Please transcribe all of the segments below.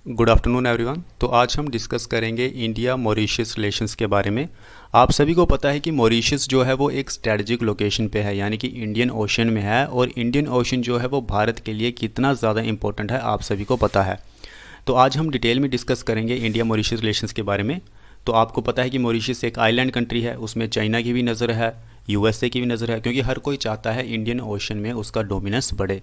Good afternoon everyone. तो आज हम डिस्कस करेंगे इंडिया मॉरिशस रिलेशंस के बारे में। आप सभी को पता है कि मॉरिशस जो है वो एक स्ट्रेटजिक लोकेशन पे है, यानी कि इंडियन ओशन में है। और इंडियन ओशन जो है वो भारत के लिए कितना ज़्यादा इंपॉर्टेंट है आप सभी को पता है। तो आज हम डिटेल में डिस्कस करेंगे इंडिया मॉरिशस रिलेशंस के बारे में। तो आपको पता है कि मॉरिशस एक आइलैंड कंट्री है, उसमें चाइना की भी नज़र है, यूएसए की भी नज़र है, क्योंकि हर कोई चाहता है इंडियन ओशन में उसका डोमिनेंस बढ़े।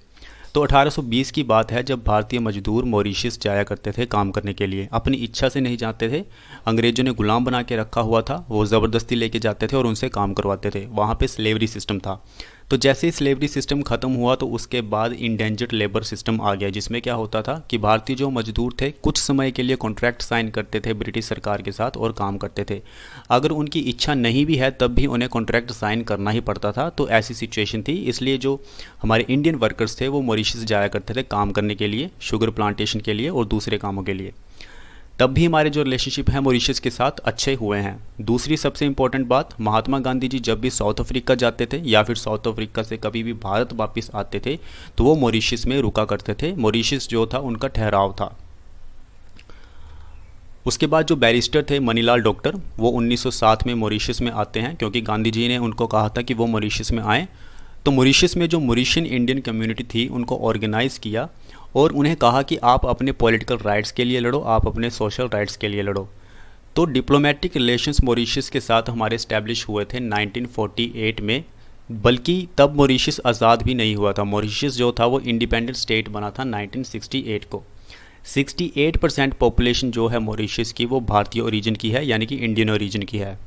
तो 1820 की बात है जब भारतीय मजदूर मॉरिशस जाया करते थे काम करने के लिए। अपनी इच्छा से नहीं जाते थे, अंग्रेजों ने गुलाम बना के रखा हुआ था, वो ज़बरदस्ती लेके जाते थे और उनसे काम करवाते थे। वहाँ पे स्लेवरी सिस्टम था। तो जैसे ही स्लेवरी सिस्टम ख़त्म हुआ तो उसके बाद इंडेंजर्ड लेबर सिस्टम आ गया, जिसमें क्या होता था कि भारतीय जो मजदूर थे कुछ समय के लिए कॉन्ट्रैक्ट साइन करते थे ब्रिटिश सरकार के साथ और काम करते थे। अगर उनकी इच्छा नहीं भी है तब भी उन्हें कॉन्ट्रैक्ट साइन करना ही पड़ता था। तो ऐसी सिचुएशन थी, इसलिए जो हमारे इंडियन वर्कर्स थे वो मॉरिशस जाया करते थे काम करने के लिए, शुगर प्लांटेशन के लिए और दूसरे कामों के लिए। तब भी हमारे जो रिलेशनशिप है मॉरिशस के साथ अच्छे हुए हैं। दूसरी सबसे इंपॉर्टेंट बात, महात्मा गांधी जी जब भी साउथ अफ्रीका जाते थे या फिर साउथ अफ्रीका से कभी भी भारत वापस आते थे तो वो मॉरिशस में रुका करते थे। मॉरिशस जो था उनका ठहराव था। उसके बाद जो बैरिस्टर थे मनीलाल डॉक्टर, वो 1907 में मॉरिशस में आते हैं, क्योंकि गांधी जी ने उनको कहा था कि वो मॉरिशस में आएँ। तो मॉरिशस में जो मॉरिशियन इंडियन कम्युनिटी थी उनको ऑर्गेनाइज़ किया और उन्हें कहा कि आप अपने पॉलिटिकल राइट्स के लिए लड़ो, आप अपने सोशल राइट्स के लिए लड़ो। तो डिप्लोमेटिक रिलेशंस मॉरिशस के साथ हमारे इस्टेब्लिश हुए थे 1948 में। बल्कि तब मॉरिशस आज़ाद भी नहीं हुआ था। मॉरिशस जो था वो इंडिपेंडेंट स्टेट बना था 1968 को। 68% पॉपुलेशन जो है मॉरिशस की वो भारतीय ओरिजिन की है, यानी कि इंडियन ओरिजिन की है।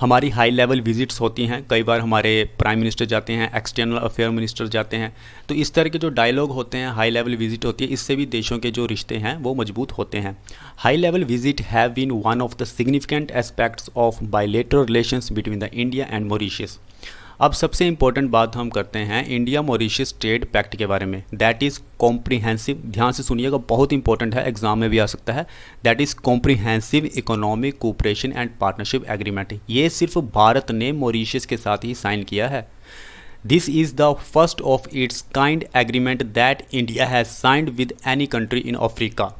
हमारी हाई लेवल विजिट्स होती हैं, कई बार हमारे प्राइम मिनिस्टर जाते हैं, एक्सटर्नल अफेयर मिनिस्टर जाते हैं। तो इस तरह के जो डायलॉग होते हैं, हाई लेवल विजिट होती है, इससे भी देशों के जो रिश्ते हैं वो मजबूत होते हैं। High level visit have been one of the significant aspects of bilateral relations between the India and Mauritius. अब सबसे इंपॉर्टेंट बात हम करते हैं इंडिया मॉरिशस ट्रेड पैक्ट के बारे में। दैट इज़ कॉम्प्रिहेंसिव, ध्यान से सुनिएगा, बहुत इंपॉर्टेंट है, एग्जाम में भी आ सकता है। That is comprehensive economic cooperation and partnership agreement. ये सिर्फ भारत ने मॉरिशस के साथ ही साइन किया है। This is the first of its kind agreement that India has signed with any country in Africa.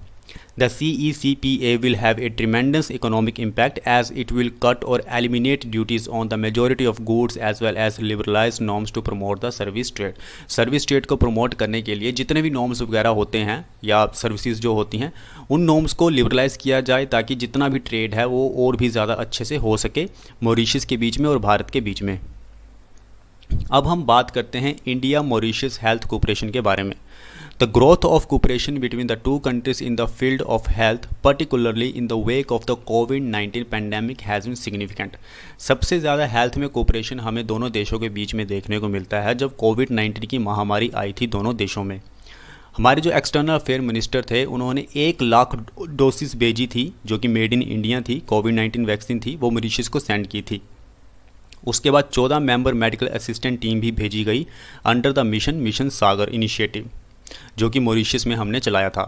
The CECPA will have a tremendous economic impact as it will cut or eliminate duties on the majority of goods as well as liberalize norms to promote the service trade। Service trade को promote करने के लिए जितने भी norms वगैरह होते हैं या सर्विसेज जो होती हैं उन नॉर्म्स को लिबरलाइज किया जाए, ताकि जितना भी ट्रेड है वो और भी ज़्यादा अच्छे से हो सके मॉरिशस के बीच में और भारत के बीच में। अब हम बात करते हैं इंडिया मॉरिशस हेल्थ कोऑपरेशन के बारे में। The growth of cooperation between the two countries in the field of health, particularly in the wake of the COVID-19 pandemic, has been significant। सबसे ज़्यादा हेल्थ में कोऑपरेशन हमें दोनों देशों के बीच में देखने को मिलता है जब कोविड-19 की महामारी आई थी दोनों देशों में। हमारे जो एक्सटर्नल अफेयर मिनिस्टर थे उन्होंने 1 लाख डोसेस भेजी थी, जो कि मेड इन इंडिया थी, कोविड-19 वैक्सीन थी, वो मॉरिशस को सेंड की थी। उसके बाद 14 मेंबर मेडिकल असिस्टेंट टीम भी भेजी गई under the mission Sagar initiative, जो कि मॉरिशस में हमने चलाया था।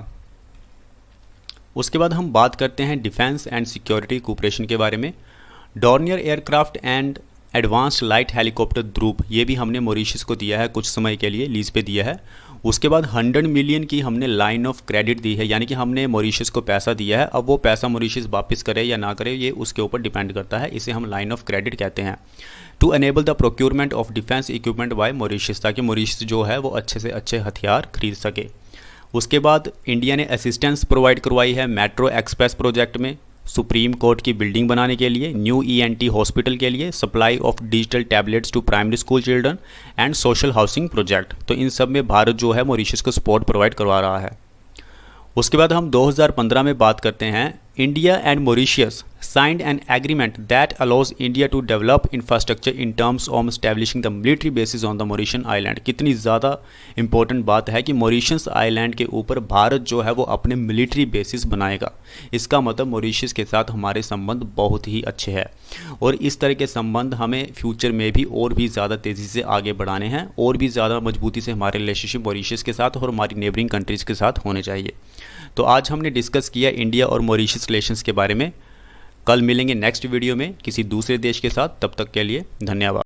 उसके बाद हम बात करते हैं डिफेंस एंड सिक्योरिटी कोऑपरेशन के बारे में। Dornier aircraft and advanced light helicopter group, ये भी हमने मॉरिशस को दिया है, कुछ समय के लिए लीज पे दिया है। उसके बाद 100 मिलियन की हमने लाइन ऑफ क्रेडिट दी है, यानी कि हमने मॉरिशस को पैसा दिया है। अब वो पैसा मॉरिशस वापस करे या ना करे ये उसके ऊपर डिपेंड करता है, इसे हम लाइन ऑफ क्रेडिट कहते हैं। To enable the procurement of defence equipment by Mauritius, ताकि मॉरिशस जो है वो अच्छे से अच्छे हथियार खरीद सके। उसके बाद इंडिया ने असिस्टेंस प्रोवाइड करवाई है मेट्रो एक्सप्रेस प्रोजेक्ट में, सुप्रीम कोर्ट की बिल्डिंग बनाने के लिए, न्यू ENT हॉस्पिटल के लिए, supply of digital tablets to primary school children and social housing project. तो इन सब में भारत जो है मॉरिशस को सपोर्ट प्रोवाइड करवा रहा है। उसके बाद हम 2015 में बात करते हैं। India and Mauritius signed an agreement that allows India to develop infrastructure in terms of establishing the military basis on the Mauritian island. कितनी ज़्यादा इंपॉर्टेंट बात है कि मॉरिशस आइलैंड के ऊपर भारत जो है वो अपने मिलिट्री बेसिस बनाएगा। इसका मतलब मॉरिशस के साथ हमारे संबंध बहुत ही अच्छे हैं और इस तरह के संबंध हमें फ्यूचर में भी और भी ज़्यादा तेज़ी से आगे बढ़ाने हैं और भी ज़्यादा मजबूती से हमारे रिलेशनशिप मॉरिशस के साथ और हमारी नेबरिंग कंट्रीज़ के साथ होने चाहिए। तो आज हमने डिस्कस किया इंडिया और मॉरिशस रिलेशंस के बारे में। कल मिलेंगे नेक्स्ट वीडियो में किसी दूसरे देश के साथ, तब तक के लिए धन्यवाद।